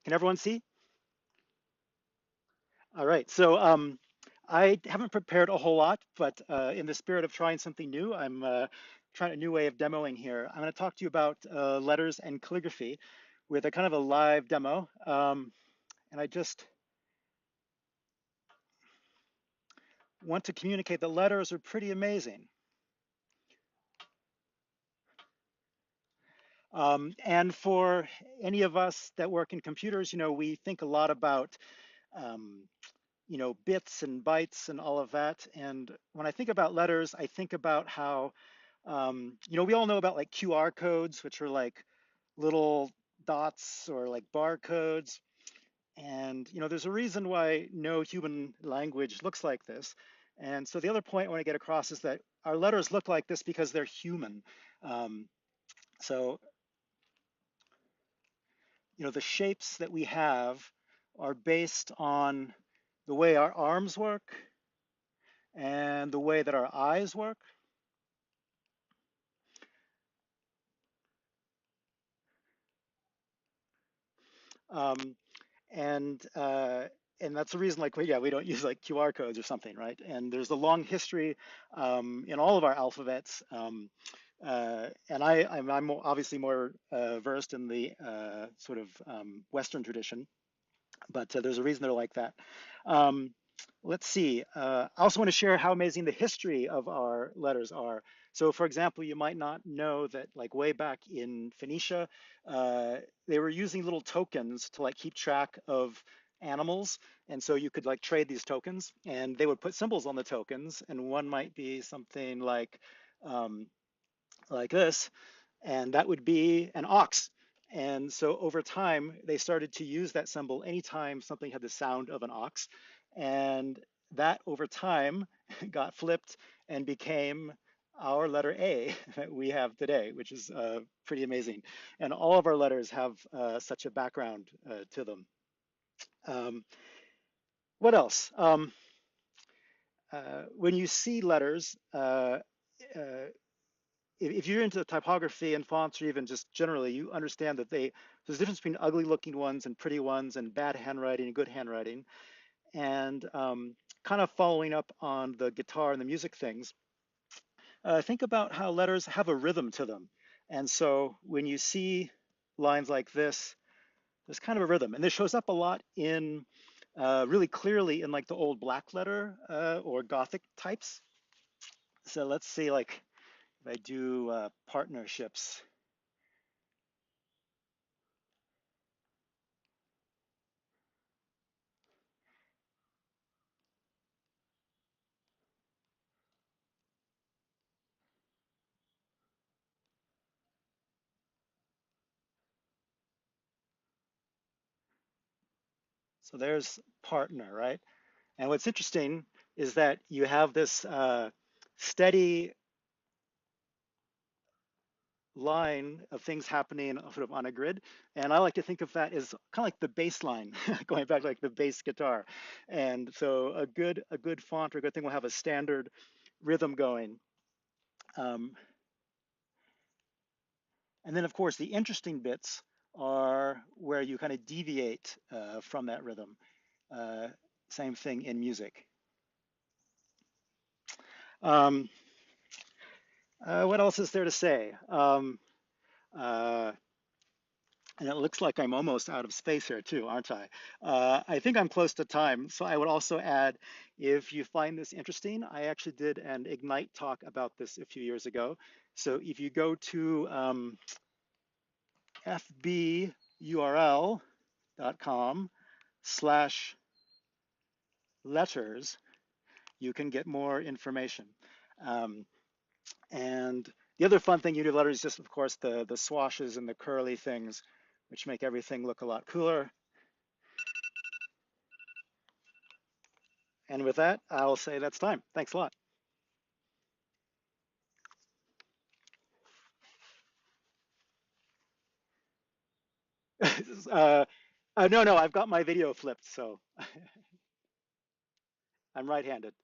Can everyone see? All right. So I haven't prepared a whole lot, but in the spirit of trying something new, I'm trying a new way of demoing here. I'm going to talk to you about letters and calligraphy with a kind of a live demo. And I just want to communicate that letters are pretty amazing. And for any of us that work in computers, we think a lot about um, bits and bytes and all of that. And when I think about letters, I think about how, we all know about like QR codes, which are like little dots or like barcodes. And, there's a reason why no human language looks like this. And so the other point I want to get across is that our letters look like this because they're human. Um, so, the shapes that we have are based on the way our arms work and the way that our eyes work. Um, and uh, and that's the reason, like, yeah, we don't use like QR codes or something, right? And there's a long history in all of our alphabets. And I'm obviously more versed in the sort of Western tradition, but there's a reason they're like that. Um, let's see. I also want to share how amazing the history of our letters are. So, for example, you might not know that, like way back in Phoenicia, they were using little tokens to like keep track of animals, and so you could like trade these tokens, and they would put symbols on the tokens, and one might be something um, like this, and that would be an ox. And so over time, they started to use that symbol anytime something had the sound of an ox. And that over time got flipped and became our letter A that we have today, which is pretty amazing. And all of our letters have such a background to them. Um, what else? When you see letters, uh, if you're into typography and fonts, or even just generally, you understand that there's a difference between ugly looking ones and pretty ones, and bad handwriting and good handwriting. And kind of following up on the guitar and the music things, think about how letters have a rhythm to them. And so when you see lines like this, there's kind of a rhythm. And this shows up a lot in really clearly in like the old black letter or Gothic types. So let's see, like if I do partnerships. So there's partner, right? And what's interesting is that you have this steady line of things happening sort of on a grid. And I like to think of that as kind of like the bass line, going back to like the bass guitar. And so a good font or a good thing will have a standard rhythm going. Um, and then of course the interesting bits are where you kind of deviate from that rhythm. Uh, Same thing in music. Um, what else is there to say? Uh, and it looks like I'm almost out of space here too, aren't I? I think I'm close to time. So I would also add, if you find this interesting, I actually did an Ignite talk about this a few years ago. So if you go to fburl.com/letters, you can get more information. Um, And the other fun thing you do with letters is just, of course, the swashes and the curly things, which make everything look a lot cooler. And with that, I'll say that's time. Thanks a lot. uh, no, I've got my video flipped, so I'm right-handed.